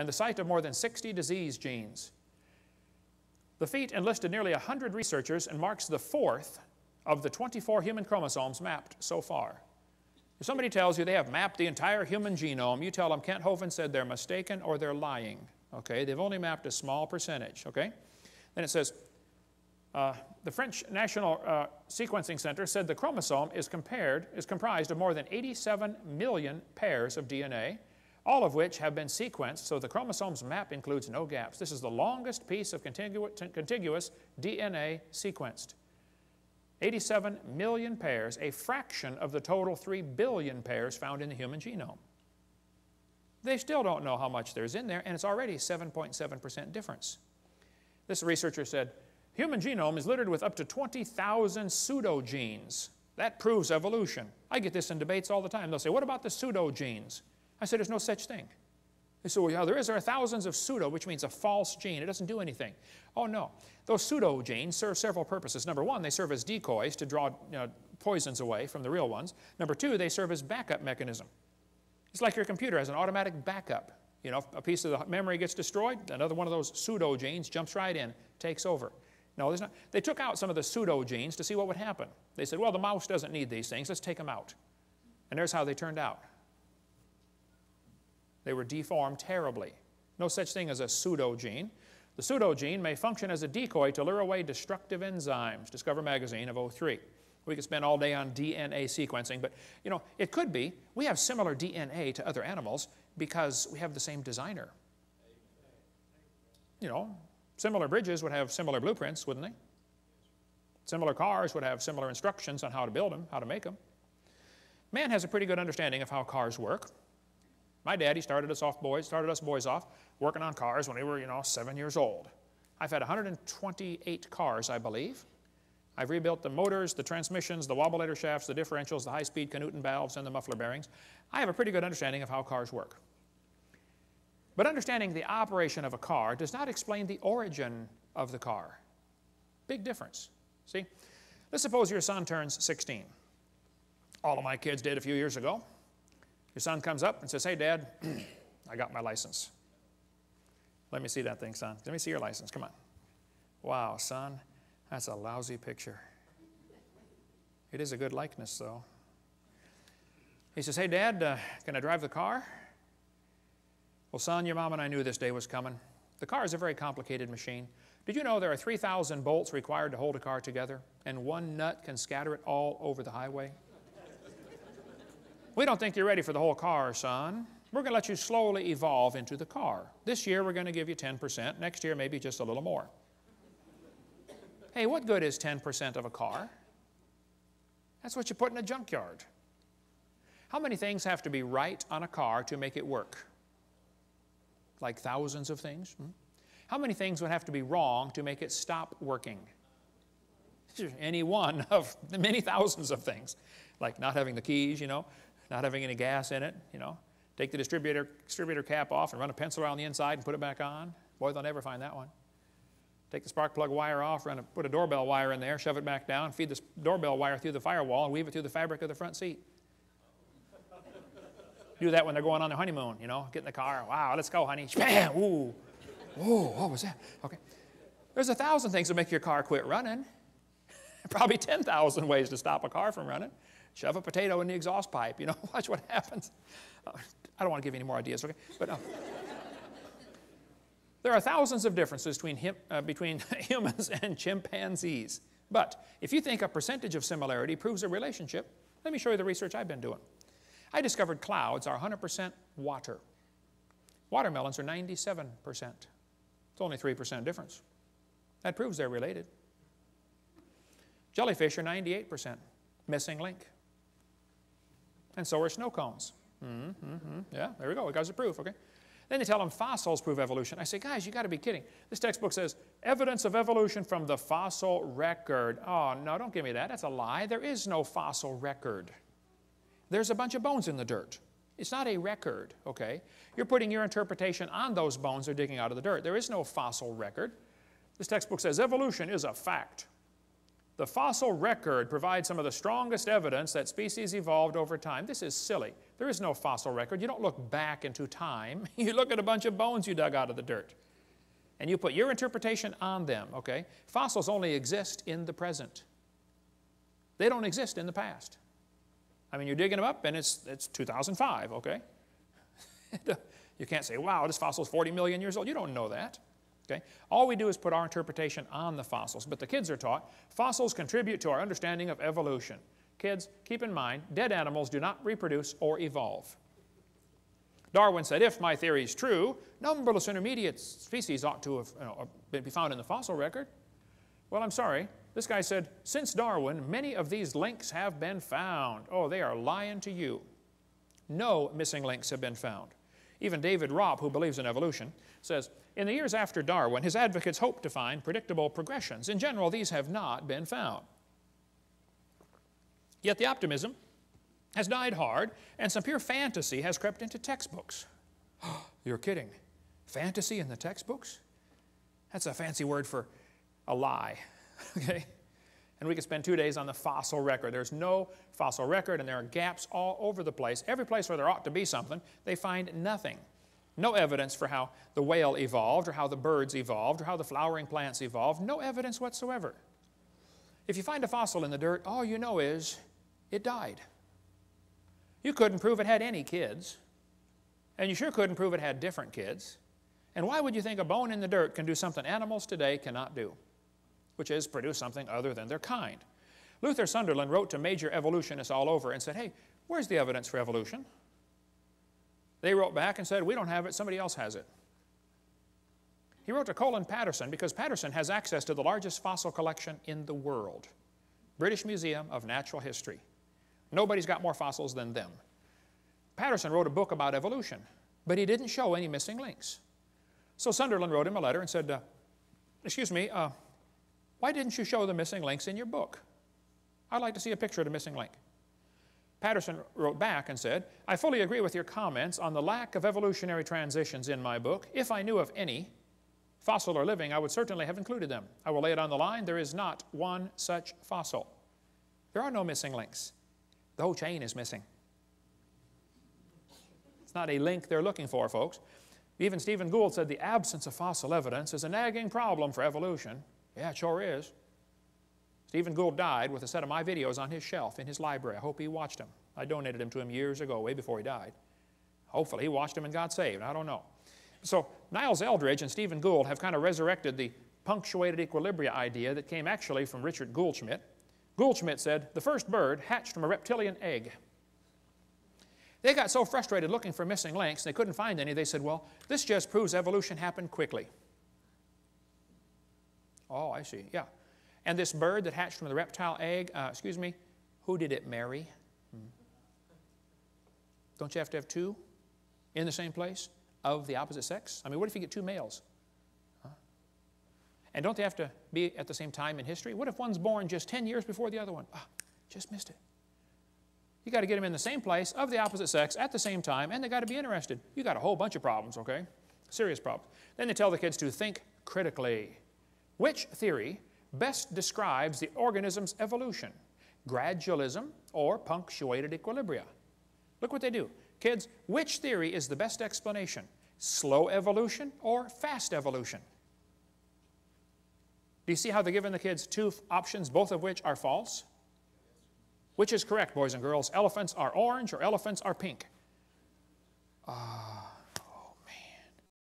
and the site of more than 60 disease genes. The feat enlisted nearly 100 researchers and marks the 4th of the 24 human chromosomes mapped so far. If somebody tells you they have mapped the entire human genome, you tell them Kent Hovind said they're mistaken or they're lying. Okay? They've only mapped a small percentage. Okay? Then it says, the French National Sequencing Center said the chromosome is comprised of more than 87 million pairs of DNA, all of which have been sequenced, so the chromosome's map includes no gaps. This is the longest piece of contiguous DNA sequenced. 87 million pairs, a fraction of the total 3 billion pairs found in the human genome. They still don't know how much there's in there, and it's already 7.7% difference. This researcher said, human genome is littered with up to 20,000 pseudogenes. That proves evolution. I get this in debates all the time. They'll say, what about the pseudogenes? I said, there's no such thing. They say, well, yeah, there are thousands of pseudo, which means a false gene. It doesn't do anything. Oh, no. Those pseudogenes serve several purposes. Number one, they serve as decoys to draw poisons away from the real ones. Number two, they serve as backup mechanism. It's like your computer has an automatic backup. You know, if a piece of the memory gets destroyed, another one of those pseudogenes jumps right in, takes over. No, there's not. They took out some of the pseudogenes to see what would happen. They said, well, the mouse doesn't need these things. Let's take them out. And there's how they turned out. They were deformed terribly. No such thing as a pseudogene. The pseudogene may function as a decoy to lure away destructive enzymes. Discover Magazine of '03. We could spend all day on DNA sequencing, but you know, it could be. We have similar DNA to other animals because we have the same designer. You know, similar bridges would have similar blueprints, wouldn't they? Similar cars would have similar instructions on how to build them, how to make them. Man has a pretty good understanding of how cars work. My daddy started us boys off working on cars when we were, 7 years old. I've had 128 cars, I believe. I've rebuilt the motors, the transmissions, the wobbleator shafts, the differentials, the high-speed Canooton valves, and the muffler bearings. I have a pretty good understanding of how cars work. But understanding the operation of a car does not explain the origin of the car. Big difference. See? Let's suppose your son turns 16. All of my kids did a few years ago. Your son comes up and says, hey, Dad, I got my license. Let me see that thing, son. Let me see your license. Come on. Wow, son, that's a lousy picture. It is a good likeness, though. He says, hey, Dad, can I drive the car? Well, son, your mom and I knew this day was coming. The car is a very complicated machine. Did you know there are 3,000 bolts required to hold a car together, and one nut can scatter it all over the highway? We don't think you're ready for the whole car, son. We're going to let you slowly evolve into the car. This year, we're going to give you 10%. Next year, maybe just a little more. Hey, what good is 10% of a car? That's what you put in a junkyard. How many things have to be right on a car to make it work? Like thousands of things? How many things would have to be wrong to make it stop working? Any one of the many thousands of things. Like not having the keys, not having any gas in it, Take the distributor cap off and run a pencil around the inside and put it back on. Boy, they'll never find that one. Take the spark plug wire off, put a doorbell wire in there, shove it back down, feed the doorbell wire through the firewall, and weave it through the fabric of the front seat. Do that when they're going on their honeymoon, get in the car. Wow, let's go, honey. Bam! Ooh. Whoa, what was that? Okay. There's 1,000 things that make your car quit running. Probably 10,000 ways to stop a car from running. Shove a potato in the exhaust pipe, watch what happens. I don't want to give you any more ideas, okay? But there are thousands of differences between humans and chimpanzees. But if you think a percentage of similarity proves a relationship, let me show you the research I've been doing. I discovered clouds are 100% water. Watermelons are 97%. It's only 3% difference. That proves they're related. Jellyfish are 98%. Missing link. And so are snow cones. Yeah, there we go. We got the proof, okay? Then they tell them fossils prove evolution. I say, guys, you got to be kidding. This textbook says, evidence of evolution from the fossil record. Oh, no, don't give me that. That's a lie. There is no fossil record. There's a bunch of bones in the dirt. It's not a record, okay? You're putting your interpretation on those bones they're digging out of the dirt. There is no fossil record. This textbook says evolution is a fact. the fossil record provides some of the strongest evidence that species evolved over time. This is silly. There is no fossil record. You don't look back into time. You look at a bunch of bones you dug out of the dirt. And you put your interpretation on them, okay? Fossils only exist in the present. They don't exist in the past. I mean, you're digging them up and it's 2005, okay? You can't say, wow, this fossil is 40 million years old. You don't know that. Okay? All we do is put our interpretation on the fossils. But the kids are taught fossils contribute to our understanding of evolution. Kids, keep in mind, dead animals do not reproduce or evolve. Darwin said, if my theory is true, numberless intermediate species ought to have be found in the fossil record. Well, I'm sorry. This guy said, since Darwin, many of these links have been found. Oh, they are lying to you. No missing links have been found. Even David Ropp, who believes in evolution, says, in the years after Darwin, his advocates hoped to find predictable progressions. In general, these have not been found. Yet the optimism has died hard, and some pure fantasy has crept into textbooks. Oh, you're kidding. Fantasy in the textbooks? That's a fancy word for a lie. Okay? And we could spend 2 days on the fossil record. There's no fossil record, and there are gaps all over the place. Every place where there ought to be something, they find nothing. No evidence for how the whale evolved, or how the birds evolved, or how the flowering plants evolved. No evidence whatsoever. If you find a fossil in the dirt, all you know is it died. You couldn't prove it had any kids, and you sure couldn't prove it had different kids. And why would you think a bone in the dirt can do something animals today cannot do, which is produce something other than their kind? Luther Sunderland wrote to major evolutionists all over and said, hey, where's the evidence for evolution? They wrote back and said, we don't have it, somebody else has it. He wrote to Colin Patterson because Patterson has access to the largest fossil collection in the world, British Museum of Natural History. Nobody's got more fossils than them. Patterson wrote a book about evolution, but he didn't show any missing links. So Sunderland wrote him a letter and said, excuse me, why didn't you show the missing links in your book? I'd like to see a picture of the missing link. Patterson wrote back and said, I fully agree with your comments on the lack of evolutionary transitions in my book. If I knew of any, fossil or living, I would certainly have included them. I will lay it on the line. There is not one such fossil. There are no missing links. The whole chain is missing. It's not a link they're looking for, folks. Even Stephen Gould said the absence of fossil evidence is a nagging problem for evolution. Yeah, it sure is. Stephen Gould died with a set of my videos on his shelf in his library. I hope he watched them. I donated them to him years ago, way before he died. Hopefully he watched them and got saved. I don't know. So Niles Eldridge and Stephen Gould have kind of resurrected the punctuated equilibria idea that came actually from Richard Goldschmidt. Goldschmidt said, the first bird hatched from a reptilian egg. They got so frustrated looking for missing links, they couldn't find any. They said, well, this just proves evolution happened quickly. Oh, I see, yeah. And this bird that hatched from the reptile egg, excuse me, who did it marry? Don't you have to have two in the same place of the opposite sex? I mean, what if you get two males? Huh? And don't they have to be at the same time in history? What if one's born just 10 years before the other one? Ah, just missed it. You got to get them in the same place of the opposite sex at the same time, and they got to be interested. You got a whole bunch of problems, okay? Serious problems. Then they tell the kids to think critically. Which theory best describes the organism's evolution? Gradualism or punctuated equilibria? Look what they do. Kids, which theory is the best explanation? Slow evolution or fast evolution? Do you see how they're giving the kids two options, both of which are false? Which is correct, boys and girls? Elephants are orange or elephants are pink?